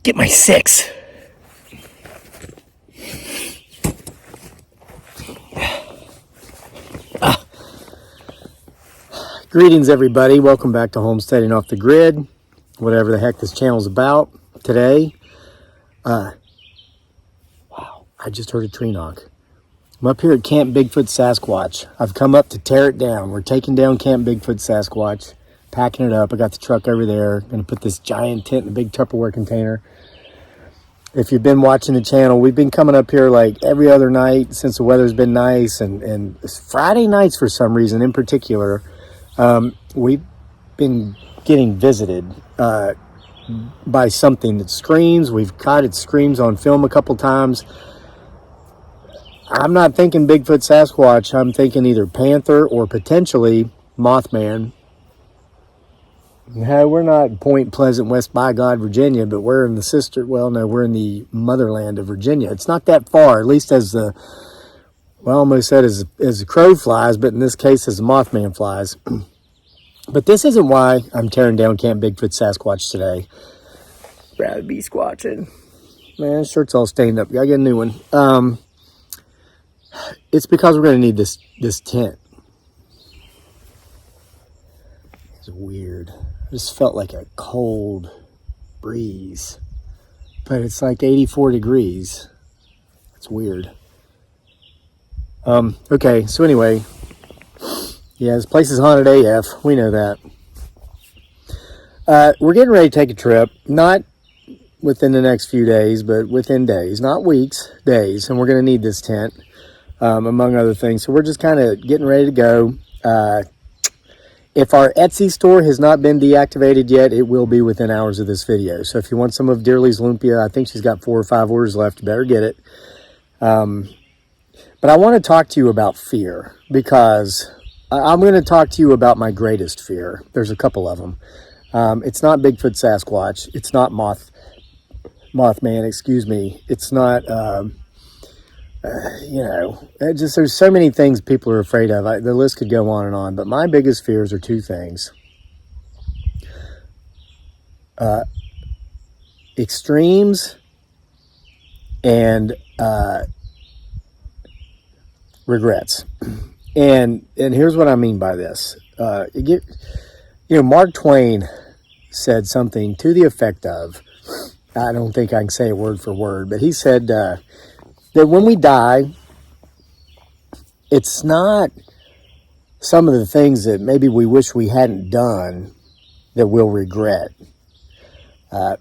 get my 6. Greetings, everybody. Welcome back to Homesteading Off the Grid, whatever the heck this channel's about. Today, wow, I just heard a tree knock. I'm up here at Camp Bigfoot Sasquatch. I've come up to tear it down. We're taking down Camp Bigfoot Sasquatch, packing it up. I got the truck over there. Going to put this giant tent in a big Tupperware container. If you've been watching the channel, we've been coming up here like every other night since the weather's been nice, and Friday nights for some reason in particular. We've been getting visited by something that screams. We've caught it screams on film a couple times. I'm not thinking Bigfoot Sasquatch. I'm thinking either panther or potentially Mothman. No, we're not Point Pleasant, West by God, Virginia, but we're in the we're in the motherland of Virginia. It's not that far, at least as the, well, I almost said as the crow flies, but in this case as the Mothman flies. But this isn't why I'm tearing down Camp Bigfoot Sasquatch today. Rather be squatching. Man, this shirt's all stained up. Gotta get a new one. It's because we're going to need this tent. It's weird. I just felt like a cold breeze. But it's like 84 degrees. It's weird. Okay, so anyway. Yeah, this place is haunted AF. We know that. We're getting ready to take a trip. Not within the next few days, but within days. Not weeks, days. And we're going to need this tent, among other things. So we're just kind of getting ready to go. If our Etsy store has not been deactivated yet, it will be within hours of this video. So if you want some of Dearly's lumpia, I think she's got 4 or 5 orders left. You better get it. But I want to talk to you about fear, because I'm going to talk to you about my greatest fear. There's a couple of them. It's not Bigfoot Sasquatch. It's not Mothman, excuse me. It's not, there's so many things people are afraid of. The list could go on and on. But my biggest fears are 2 things. Extremes and regrets. And here's what I mean by this. Mark Twain said something to the effect of, I don't think I can say it word for word, but he said that when we die, it's not some of the things that maybe we wish we hadn't done that we'll regret.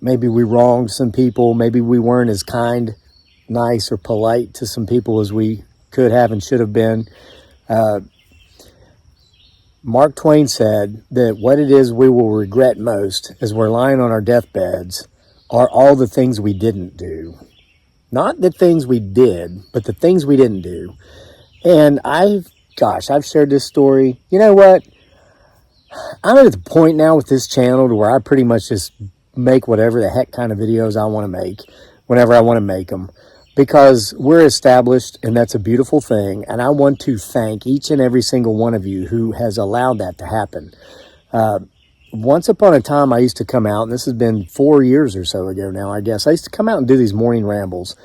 Maybe we wronged some people. Maybe we weren't as kind, nice, or polite to some people as we could have and should have been. Mark Twain said that what it is we will regret most as we're lying on our deathbeds are all the things we didn't do. Not the things we did, but the things we didn't do. And I've shared this story. You know what? I'm at the point now with this channel to where I pretty much just make whatever the heck kind of videos I want to make whenever I want to make them. Because we're established, and that's a beautiful thing, and I want to thank each and every single one of you who has allowed that to happen. Once upon a time, I used to come out, and this has been 4 years or so ago now, I guess. I used to come out and do these morning rambles,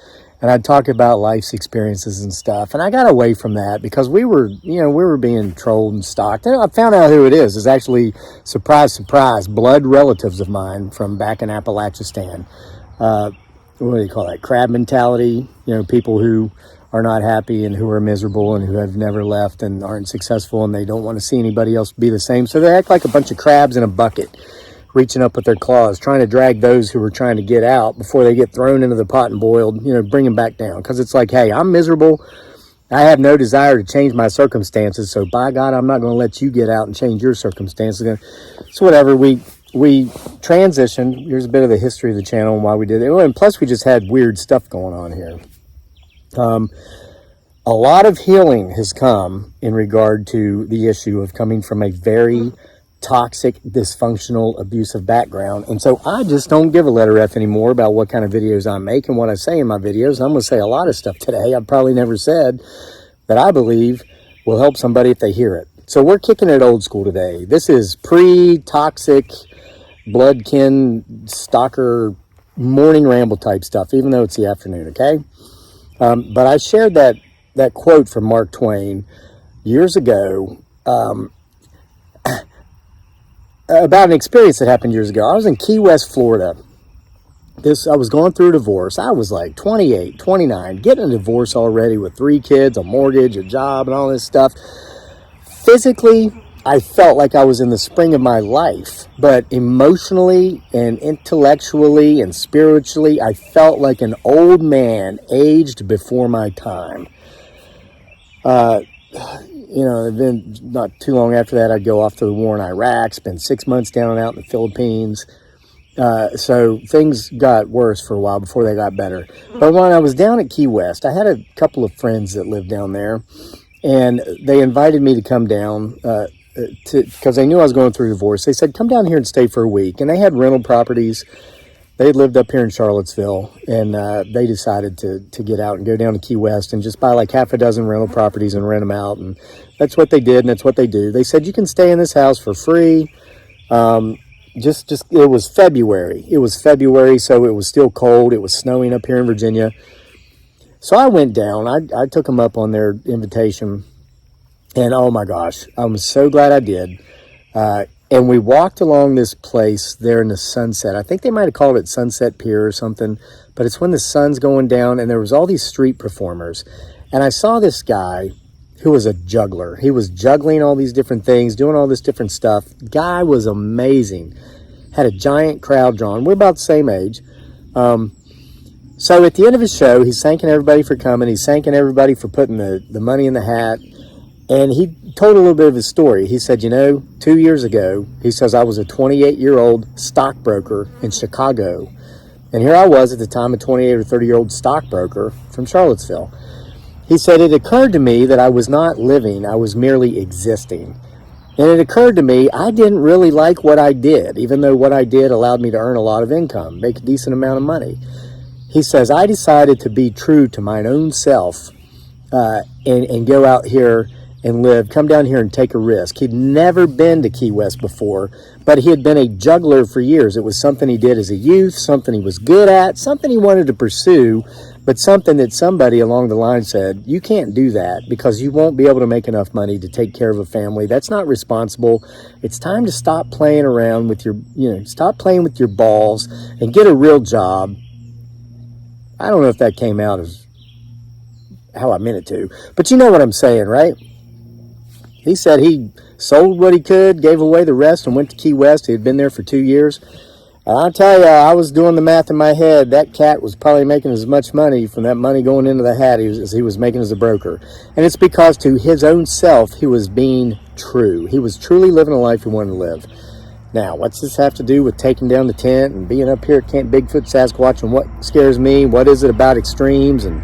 and I'd talk about life's experiences and stuff, and I got away from that because we were being trolled and stalked. And I found out who it is. It's actually, surprise, surprise, blood relatives of mine from back in Appalachian. What do you call that? Crab mentality. People who are not happy and who are miserable and who have never left and aren't successful and they don't want to see anybody else be the same. So they act like a bunch of crabs in a bucket, reaching up with their claws, trying to drag those who are trying to get out before they get thrown into the pot and boiled, bring them back down. Because it's like, hey, I'm miserable. I have no desire to change my circumstances. So by God, I'm not going to let you get out and change your circumstances. So whatever, we transitioned. Here's a bit of the history of the channel and why we did it. And plus, we just had weird stuff going on here. A lot of healing has come in regard to the issue of coming from a very toxic, dysfunctional, abusive background. And so I just don't give a letter F anymore about what kind of videos I make and what I say in my videos. I'm going to say a lot of stuff today I've probably never said that I believe will help somebody if they hear it. So we're kicking it old school today. This is pre-toxic, bloodkin, stalker, morning ramble type stuff, even though it's the afternoon, okay? But I shared that quote from Mark Twain years ago about an experience that happened years ago. I was in Key West, Florida. I was going through a divorce. I was like 28, 29, getting a divorce already with 3 kids, a mortgage, a job, and all this stuff. Physically, I felt like I was in the spring of my life, but emotionally and intellectually and spiritually, I felt like an old man aged before my time. Then not too long after that, I'd go off to the war in Iraq, spend 6 months down and out in the Philippines. So things got worse for a while before they got better. But when I was down at Key West, I had a couple of friends that lived down there, and they invited me to come down because they knew I was going through a divorce. They said, come down here and stay for a week. And they had rental properties. They had lived up here in Charlottesville, and they decided to get out and go down to Key West and just buy like half a dozen rental properties and rent them out. And that's what they did, and that's what they do. They said, you can stay in this house for free. It was February. It was February, so it was still cold. It was snowing up here in Virginia. So I went down. I took them up on their invitation. And oh my gosh, I'm so glad I did. And we walked along this place there in the sunset. I think they might have called it Sunset Pier or something. But it's when the sun's going down, and there was all these street performers. And I saw this guy who was a juggler. He was juggling all these different things, doing all this different stuff. Guy was amazing. Had a giant crowd drawn. We're about the same age. So at the end of his show, he's thanking everybody for coming. He's thanking everybody for putting the money in the hat. And he told a little bit of his story. He said, 2 years ago, he says, I was a 28-year-old stockbroker in Chicago. And here I was at the time, a 28 or 30-year-old stockbroker from Charlottesville. He said, it occurred to me that I was not living, I was merely existing. And it occurred to me I didn't really like what I did, even though what I did allowed me to earn a lot of income, make a decent amount of money. He says, I decided to be true to my own self and go out here and live, come down here and take a risk. He'd never been to Key West before, but he had been a juggler for years. It was something he did as a youth, something he was good at, something he wanted to pursue, but something that somebody along the line said, you can't do that because you won't be able to make enough money to take care of a family. That's not responsible. It's time to stop playing around with stop playing with your balls and get a real job. I don't know if that came out as how I meant it to, but you know what I'm saying, right? He said he sold what he could, gave away the rest, and went to Key West. He had been there for 2 years. I'll tell you, I was doing the math in my head. That cat was probably making as much money from that money going into the hat as he was making as a broker. And it's because to his own self, he was being true. He was truly living a life he wanted to live. Now, what's this have to do with taking down the tent and being up here at Camp Bigfoot Sasquatch, and what scares me? What is it about extremes and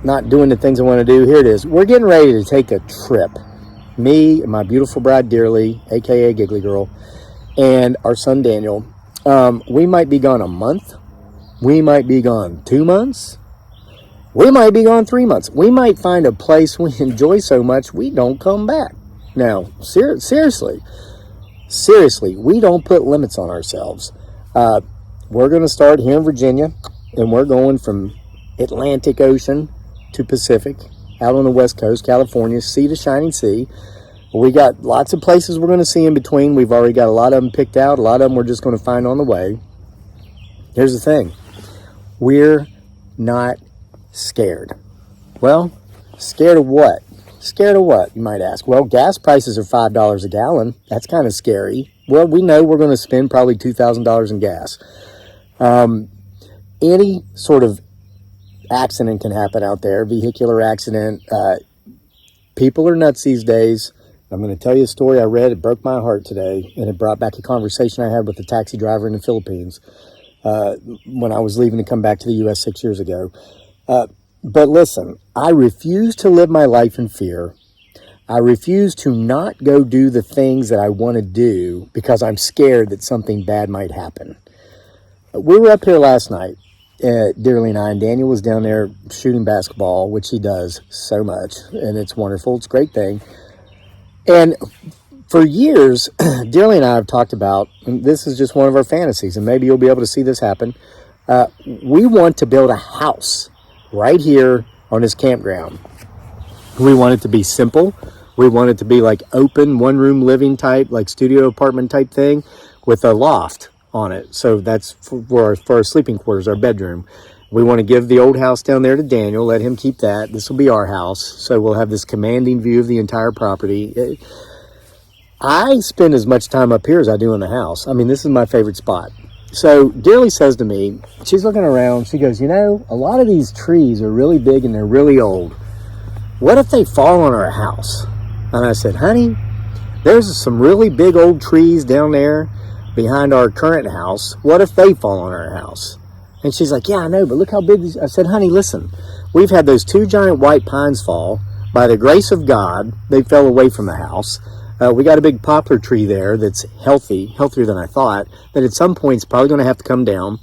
not doing the things I want to do? Here it is. We're getting ready to take a trip. Me and my beautiful bride Dearly, aka Giggly Girl, and our son Daniel. We might be gone a month. We might be gone 2 months. We might be gone 3 months. We might find a place we enjoy so much we don't come back. Now, seriously, we don't put limits on ourselves. We're going to start here in Virginia, and we're going from Atlantic Ocean to Pacific, out on the West Coast, California, sea to shining sea. We got lots of places we're going to see in between. We've already got a lot of them picked out. A lot of them we're just going to find on the way. Here's the thing. We're not scared. Well, scared of what? Scared of what, you might ask? Well, gas prices are $5 a gallon. That's kind of scary. Well, we know we're going to spend probably $2,000 in gas. Any sort of accident can happen out there, vehicular accident. People are nuts these days. I'm going to tell you a story I read. It broke my heart today, and it brought back a conversation I had with a taxi driver in the Philippines when I was leaving to come back to the U.S. 6 years ago. But listen, I refuse to live my life in fear. I refuse to not go do the things that I want to do because I'm scared that something bad might happen. We were up here last night, Dearly and I, and Daniel was down there shooting basketball, which he does so much, and it's wonderful. It's a great thing. And For years, Dearly and I have talked about, and this is just one of our fantasies, and maybe you'll be able to see this happen. We want to build a house right here on this campground. We want it to be simple. We want it to be like open, one-room living type, like studio apartment type thing with a loft on it. So that's for our sleeping quarters, our bedroom. We want to give the old house down there to Daniel, let him keep that. This will be our house. So we'll have this commanding view of the entire property. I spend as much time up here as I do in the house. I mean, this is my favorite spot. So Dearly says to me, she's looking around, she goes, a lot of these trees are really big and they're really old. What if they fall on our house? And I said, honey, there's some really big old trees down there behind our current house. What if they fall on our house? And she's like, yeah, I know, but look how big these. I said, honey, listen, we've had those 2 giant white pines fall. By the grace of God, they fell away from the house. We got a big poplar tree there that's healthier than I thought, that at some point is probably going to have to come down.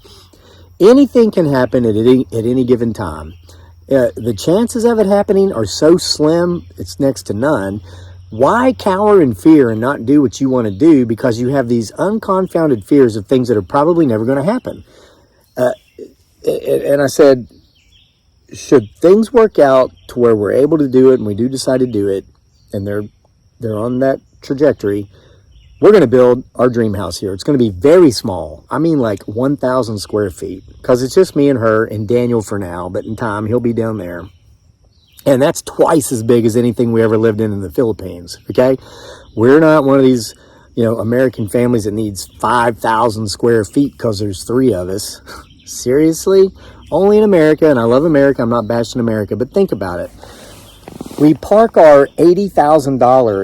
Anything can happen at any given time. The chances of it happening are so slim, it's next to none. Why cower in fear and not do what you want to do because you have these unconfounded fears of things that are probably never going to happen? And I said, should things work out to where we're able to do it and we do decide to do it, and they're on that trajectory, we're going to build our dream house here. It's going to be very small. I mean like 1,000 square feet, because it's just me and her and Daniel for now, but in time he'll be down there. And that's twice as big as anything we ever lived in the Philippines, okay? We're not one of these, American families that needs 5,000 square feet because there's 3 of us. Seriously? Only in America, and I love America, I'm not bashing America, but think about it. We park our $80,000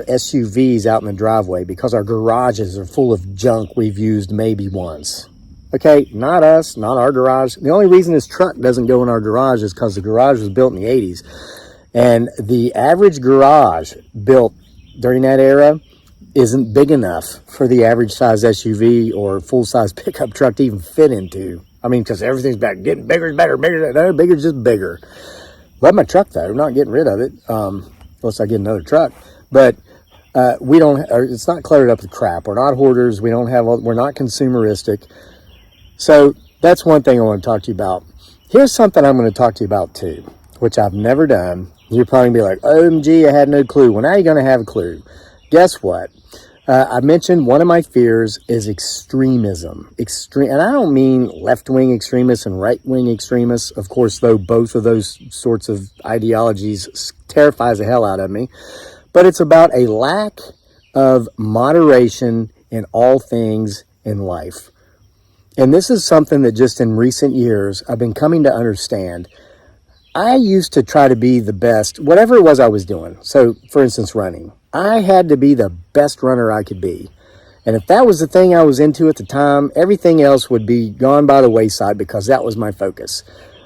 SUVs out in the driveway because our garages are full of junk we've used maybe once. Okay, not us, not our garage. The only reason this truck doesn't go in our garage is because the garage was built in the 80s. And the average garage built during that era isn't big enough for the average size SUV or full-size pickup truck to even fit into. I mean, because everything's back, getting bigger is better, bigger is just bigger. Love my truck though, I'm not getting rid of it, unless I get another truck. But it's not cluttered up with crap. We're not hoarders, we're not consumeristic. So that's one thing I want to talk to you about. Here's something I'm going to talk to you about too, which I've never done. You're probably going to be like, OMG, I had no clue. Well, now you're going to have a clue. Guess what? I mentioned one of my fears is extremism. And I don't mean left-wing extremists and right-wing extremists. Of course, though, both of those sorts of ideologies terrifies the hell out of me. But it's about a lack of moderation in all things in life. And this is something that just in recent years I've been coming to understand. I used to try to be the best, whatever it was I was doing. So, for instance, running. I had to be the best runner I could be. And if that was the thing I was into at the time, everything else would be gone by the wayside because that was my focus.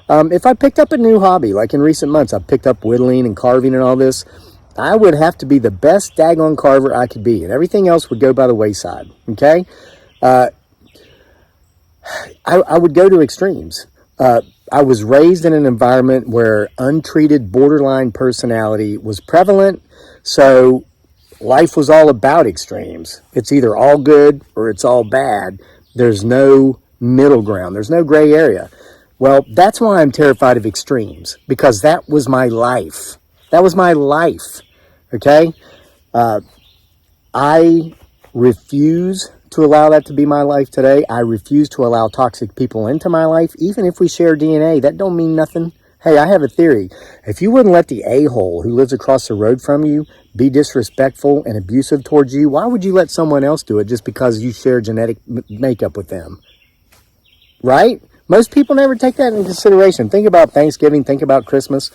If I picked up a new hobby, like in recent months, I've picked up whittling and carving and all this, I would have to be the best daggone carver I could be. And everything else would go by the wayside, okay? I would go to extremes. I was raised in an environment where untreated borderline personality was prevalent, so life was all about extremes. It's either all good or it's all bad. There's no middle ground. There's no gray area. Well, that's why I'm terrified of extremes, because that was my life. That was my life, okay? I refuse to allow that to be my life today. I refuse to allow toxic people into my life. Even if we share DNA, that don't mean nothing. Hey, I have a theory. If you wouldn't let the a-hole who lives across the road from you be disrespectful and abusive towards you, why would you let someone else do it just because you share genetic makeup with them? Right? Most people never take that into consideration. Think about Thanksgiving, think about Christmas.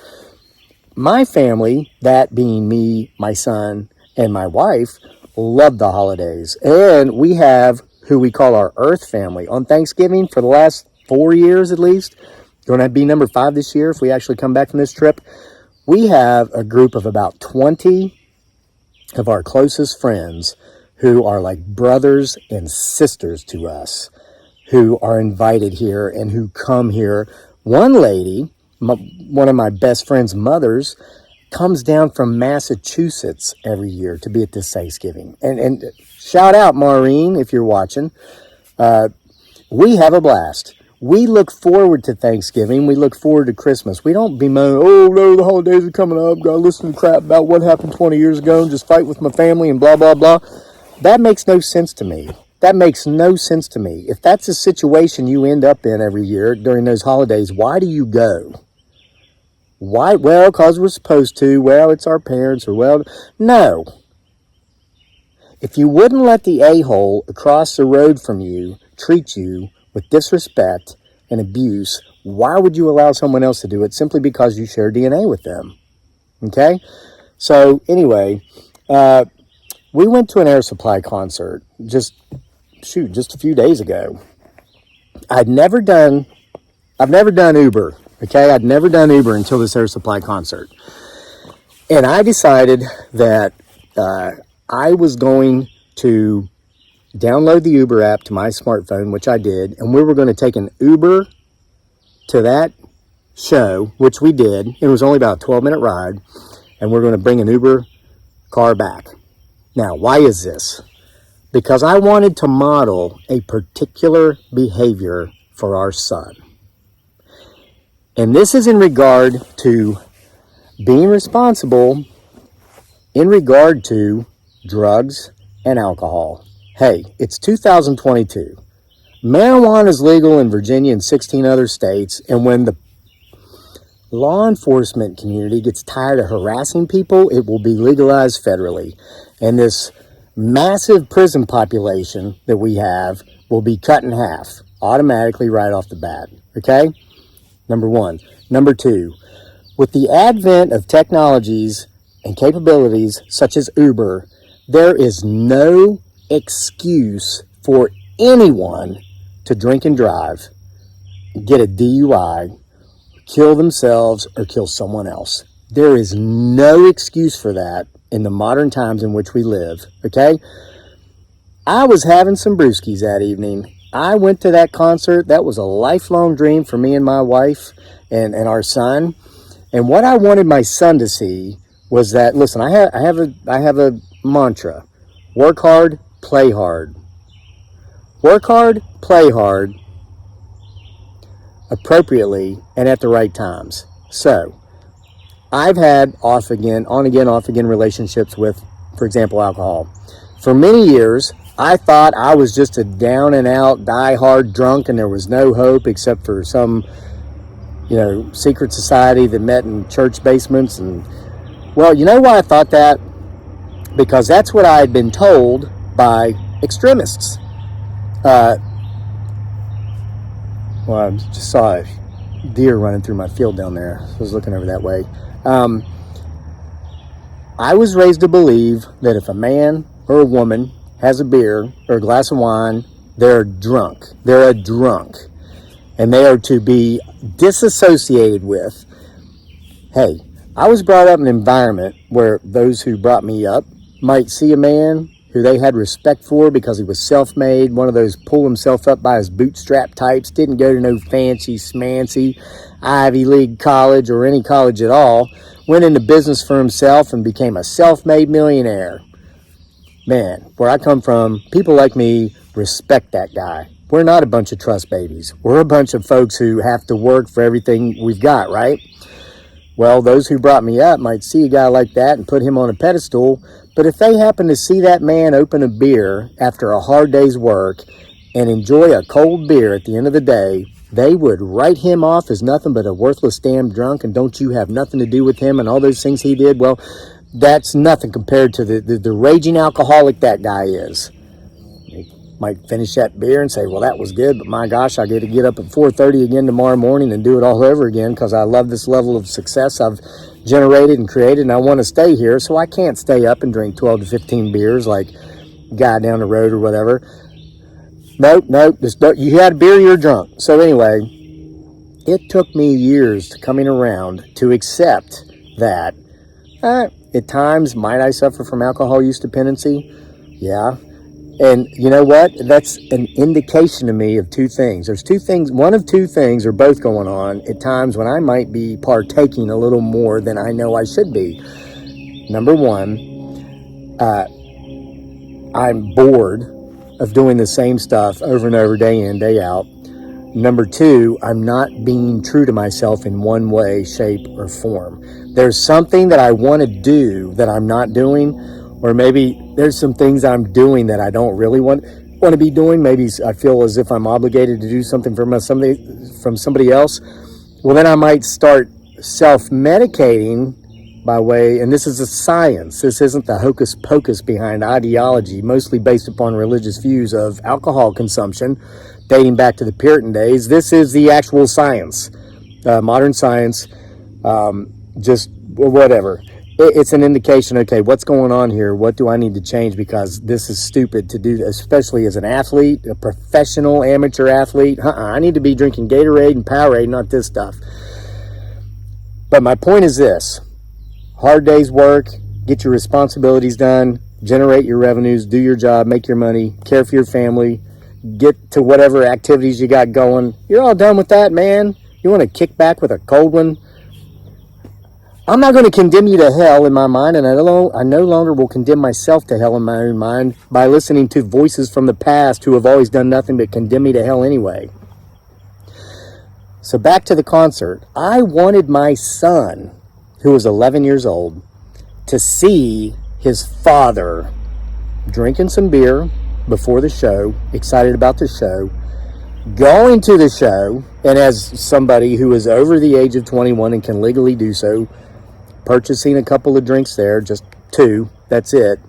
My family, that being me, my son, and my wife, love the holidays. And we have who we call our Earth family. On Thanksgiving, for the last 4 years at least, going to be number 5 this year if we actually come back from this trip, we have a group of about 20 of our closest friends who are like brothers and sisters to us, who are invited here and who come here. One lady, one of my best friend's mothers, comes down from Massachusetts every year to be at this Thanksgiving. And shout out, Maureen, if you're watching. We have a blast. We look forward to Thanksgiving. We look forward to Christmas. We don't bemoan, oh no, the holidays are coming up. Got to listen to crap about what happened 20 years ago and just fight with my family and blah, blah, blah. That makes no sense to me. That makes no sense to me. If that's the situation you end up in every year during those holidays, why do you go? Why? Well, because we're supposed to. Well, it's our parents. Or, well, no. If you wouldn't let the a-hole across the road from you treat you with disrespect and abuse, why would you allow someone else to do it simply because you share DNA with them? Okay? So, anyway, we went to an Air Supply concert just a few days ago. I've never done Uber. Okay, I'd never done Uber until this Air Supply concert. And I decided that I was going to download the Uber app to my smartphone, which I did, and we were going to take an Uber to that show, which we did. It was only about a 12-minute ride, and we're going to bring an Uber car back. Now, why is this? Because I wanted to model a particular behavior for our son. And this is in regard to being responsible in regard to drugs and alcohol. Hey, it's 2022. Marijuana is legal in Virginia and 16 other states, and when the law enforcement community gets tired of harassing people, it will be legalized federally. And this massive prison population that we have will be cut in half automatically right off the bat. Okay? Number one. Number two, with the advent of technologies and capabilities such as Uber, there is no excuse for anyone to drink and drive, get a DUI, kill themselves, or kill someone else. There is no excuse for that in the modern times in which we live, okay? I was having some brewskis that evening. I went to that concert. That was a lifelong dream for me and my wife and our son. And what I wanted my son to see was that, listen, I have a mantra. Work hard, play hard. Work hard, play hard, appropriately, and at the right times. So, I've had on again relationships with, for example, alcohol. For many years, I thought I was just a down and out, die-hard drunk, and there was no hope except for some, secret society that met in church basements. And, well, you know why I thought that? Because that's what I had been told by extremists. I just saw a deer running through my field down there. I was looking over that way. I was raised to believe that if a man or a woman has a beer or a glass of wine, they're drunk. They're a drunk. And they are to be disassociated with. Hey, I was brought up in an environment where those who brought me up might see a man who they had respect for because he was self-made, one of those pull himself up by his bootstrap types, didn't go to no fancy, smancy Ivy League college or any college at all, went into business for himself and became a self-made millionaire. Man, where I come from, people like me respect that guy. We're not a bunch of trust babies. We're a bunch of folks who have to work for everything we've got, right? Well, those who brought me up might see a guy like that and put him on a pedestal, but if they happen to see that man open a beer after a hard day's work and enjoy a cold beer at the end of the day, they would write him off as nothing but a worthless damn drunk, and don't you have nothing to do with him and all those things he did. Well, that's nothing compared to the raging alcoholic that guy is. He might finish that beer and say, well, that was good, but my gosh, I get to get up at 4:30 again tomorrow morning and do it all over again because I love this level of success I've generated and created, and I want to stay here, so I can't stay up and drink 12 to 15 beers like guy down the road or whatever. Nope, you had a beer, you're drunk. So anyway, it took me years to coming around to accept that at times, might I suffer from alcohol use dependency? Yeah. And you know what? That's an indication to me of two things. There's two things, one of two things are both going on at times when I might be partaking a little more than I know I should be. Number one, I'm bored of doing the same stuff over and over, day in, day out. Number two, I'm not being true to myself in one way, shape, or form. There's something that I want to do that I'm not doing, or maybe there's some things I'm doing that I don't really want to be doing. Maybe I feel as if I'm obligated to do something from somebody else. Well, then I might start self-medicating by way, and this is a science. This isn't the hocus pocus behind ideology, mostly based upon religious views of alcohol consumption, dating back to the Puritan days. This is the actual science, modern science, just whatever. It's an indication, okay, what's going on here? What do I need to change? Because this is stupid to do, especially as an athlete, a professional amateur athlete. I need to be drinking Gatorade and Powerade, not this stuff. But my point is this. Hard day's work, get your responsibilities done, generate your revenues, do your job, make your money, care for your family, get to whatever activities you got going. You're all done with that, man. You want to kick back with a cold one? I'm not going to condemn you to hell in my mind, and I no longer will condemn myself to hell in my own mind by listening to voices from the past who have always done nothing but condemn me to hell anyway. So back to the concert. I wanted my son, who was 11 years old, to see his father drinking some beer before the show, excited about the show, going to the show, and as somebody who is over the age of 21 and can legally do so, purchasing a couple of drinks there, just 2, that's it,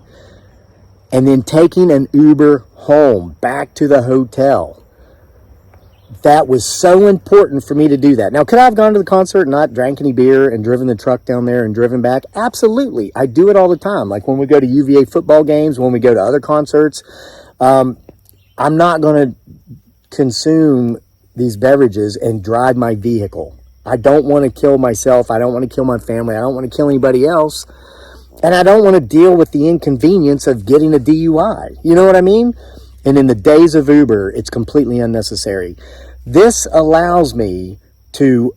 and then taking an Uber home, back to the hotel. That was so important for me to do that. Now, could I have gone to the concert and not drank any beer and driven the truck down there and driven back? Absolutely. I do it all the time. Like when we go to UVA football games, when we go to other concerts, I'm not going to consume these beverages and drive my vehicle. I don't want to kill myself. I don't want to kill my family. I don't want to kill anybody else. And I don't want to deal with the inconvenience of getting a DUI. You know what I mean? And in the days of Uber, it's completely unnecessary. This allows me to,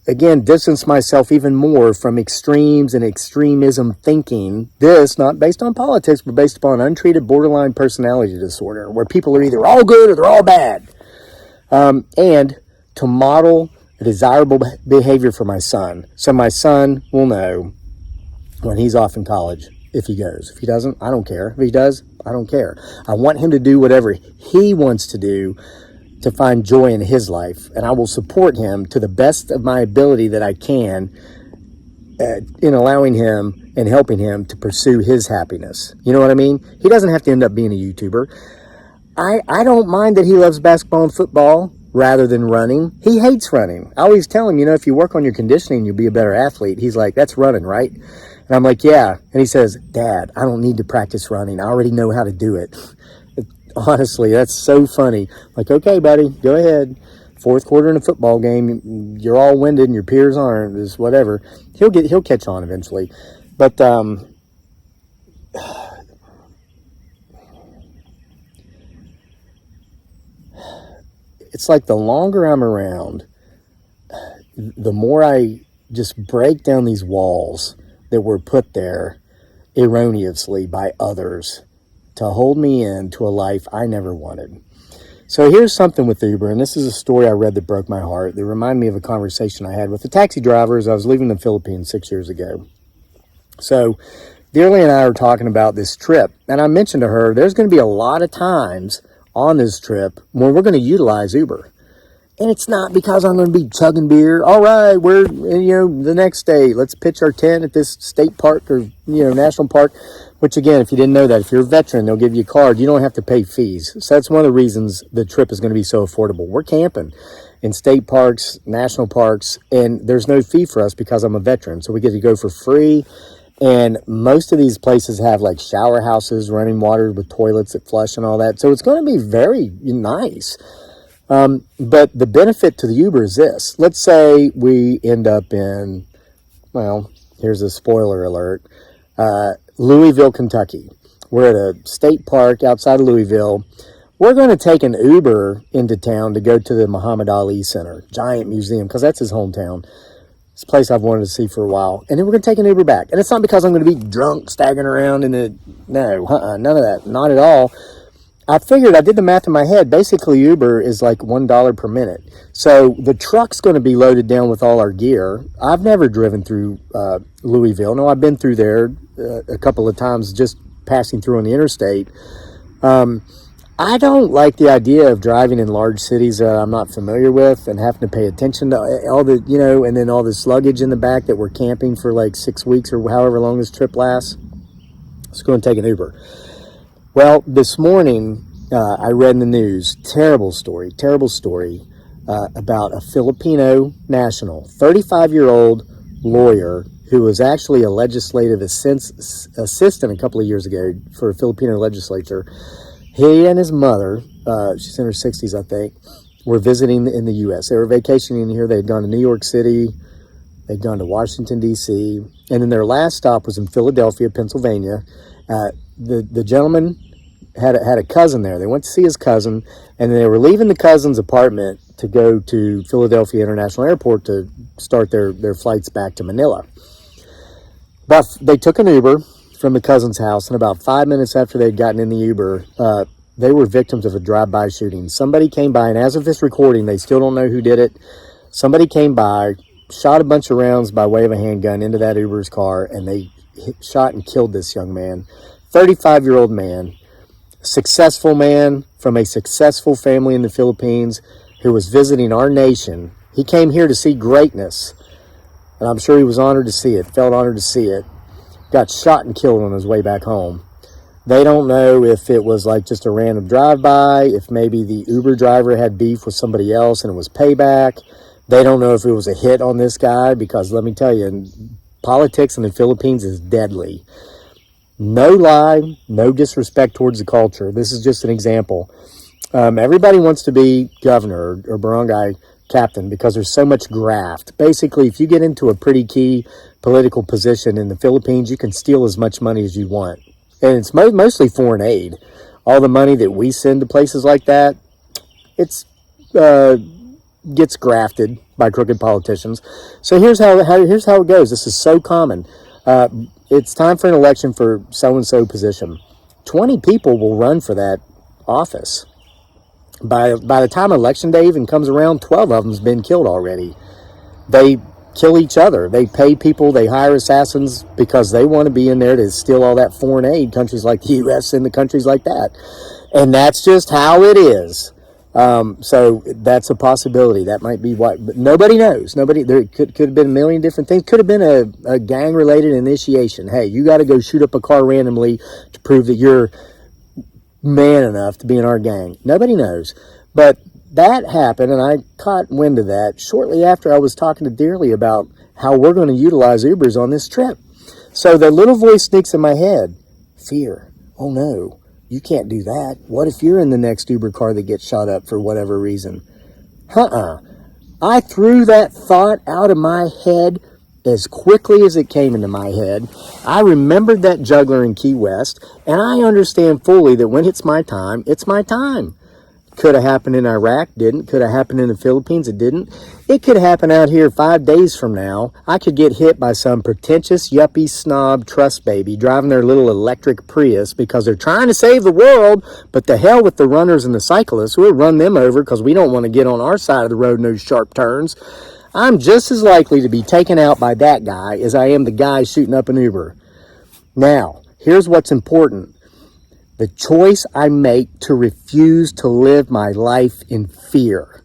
again, distance myself even more from extremes and extremism thinking. This, not based on politics, but based upon untreated borderline personality disorder, where people are either all good or they're all bad. And to model a desirable behavior for my son. So my son will know when he's off in college, if he goes. If he doesn't, I don't care. If he does, I don't care. I want him to do whatever he wants to do to find joy in his life. And I will support him to the best of my ability that I can in allowing him and helping him to pursue his happiness. You know what I mean? He doesn't have to end up being a YouTuber. I don't mind that he loves basketball and football rather than running. He hates running. I always tell him, you know, if you work on your conditioning, you'll be a better athlete. He's like, that's running, right? And I'm like, yeah. And he says, Dad, I don't need to practice running. I already know how to do it. Honestly, that's so funny. Like, okay, buddy, go ahead. Fourth quarter in a football game, you're all winded and your peers aren't. Just whatever. He'll catch on eventually. But it's like the longer I'm around, the more I just break down these walls that were put there erroneously by others to hold me into a life I never wanted. So here's something with Uber, and this is a story I read that broke my heart. That reminded me of a conversation I had with a taxi driver as I was leaving the Philippines 6 years ago. So Dearly and I are talking about this trip, and I mentioned to her there's going to be a lot of times on this trip when we're going to utilize Uber. And it's not because I'm going to be chugging beer. All right, we're, the next day, let's pitch our tent at this state park or, national park. Which, again, if you didn't know that, if you're a veteran, they'll give you a card. You don't have to pay fees. So that's one of the reasons the trip is going to be so affordable. We're camping in state parks, national parks, and there's no fee for us because I'm a veteran. So we get to go for free. And most of these places have like shower houses, running water with toilets that flush and all that. So it's going to be very nice. But the benefit to the Uber is this. Let's say we end up in, well, here's a spoiler alert, Louisville, Kentucky. We're at a state park outside of Louisville. We're going to take an Uber into town to go to the Muhammad Ali Center, giant museum, because that's his hometown. It's a place I've wanted to see for a while. And then we're going to take an Uber back. And it's not because I'm going to be drunk, staggering around in the... No, none of that. Not at all. I figured, I did the math in my head. Basically, Uber is like $1 per minute. So the truck's going to be loaded down with all our gear. I've never driven through Louisville. No, I've been through there a couple of times just passing through on the interstate. I don't like the idea of driving in large cities that I'm not familiar with and having to pay attention to all the, and then all this luggage in the back that we're camping for like 6 weeks or however long this trip lasts. Let's go and take an Uber. Well, this morning, I read in the news, terrible story, about a Filipino national, 35-year-old lawyer who was actually a legislative assistant a couple of years ago for a Filipino legislature. He and his mother, she's in her 60s, I think, were visiting in the U.S. They were vacationing here. They had gone to New York City. They'd gone to Washington, D.C. And then their last stop was in Philadelphia, Pennsylvania. The gentleman had a cousin there. They went to see his cousin, and they were leaving the cousin's apartment to go to Philadelphia International Airport to start their flights back to Manila. But they took an Uber from the cousin's house, and about 5 minutes after they'd gotten in the Uber, they were victims of a drive-by shooting. Somebody came by, and as of this recording, they still don't know who did it. Somebody came by, shot a bunch of rounds by way of a handgun into that Uber's car, and they shot and killed this young man, 35-year-old man, successful man from a successful family in the Philippines who was visiting our nation. He came here to see greatness, and I'm sure he was honored to see it, felt honored to see it. Got shot and killed on his way back home. They don't know if it was like just a random drive-by, if maybe the Uber driver had beef with somebody else and it was payback. They don't know if it was a hit on this guy, because let me tell you, politics in the Philippines is deadly. No lie, no disrespect towards the culture. This is just an example. Everybody wants to be governor or barangay captain because there's so much graft. Basically, if you get into a pretty key political position in the Philippines, you can steal as much money as you want. And it's mostly foreign aid. All the money that we send to places like that, it's gets grafted by crooked politicians. So here's how it goes. This is so common. It's time for an election for so-and-so position. 20 people will run for that office. By the time election day even comes around, 12 of them's been killed already. They kill each other. They pay people, they hire assassins because they want to be in there to steal all that foreign aid, countries like the U.S. and the countries like that. And that's just how it is. So that's a possibility. That might be what, but nobody knows. There could have been a million different things. Could have been a gang-related initiation. Hey, you got to go shoot up a car randomly to prove that you're man enough to be in our gang. Nobody knows. But that happened, and I caught wind of that shortly after I was talking to Dearly about how we're going to utilize Ubers on this trip. So the little voice sneaks in my head. Fear. Oh no, you can't do that. What if you're in the next Uber car that gets shot up for whatever reason? I threw that thought out of my head as quickly as it came into my head. I remembered that juggler in Key West, and I understand fully that when it's my time, it's my time. Could have happened in Iraq, didn't. Could have happened in the Philippines, it didn't. It could happen out here 5 days from now. I could get hit by some pretentious yuppie snob trust baby driving their little electric Prius because they're trying to save the world, but the hell with the runners and the cyclists. We'll run them over because we don't want to get on our side of the road in those sharp turns. I'm just as likely to be taken out by that guy as I am the guy shooting up an Uber. Now, here's what's important. The choice I make to refuse to live my life in fear.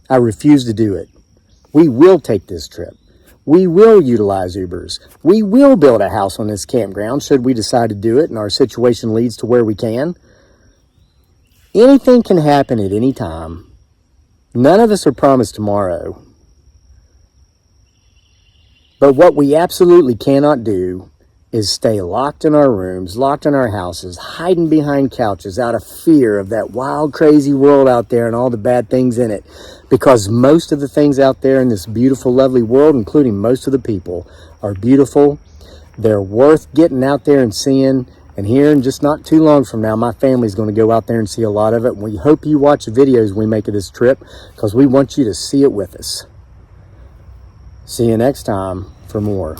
I refuse to do it. We will take this trip. We will utilize Ubers. We will build a house on this campground should we decide to do it and our situation leads to where we can. Anything can happen at any time. None of us are promised tomorrow. But what we absolutely cannot do is stay locked in our rooms, locked in our houses, hiding behind couches out of fear of that wild, crazy world out there and all the bad things in it. Because most of the things out there in this beautiful, lovely world, including most of the people, are beautiful. They're worth getting out there and seeing, And here in just not too long from now, my family's going to go out there and see a lot of it. And we hope you watch the videos we make of this trip because we want you to see it with us. See you next time for more.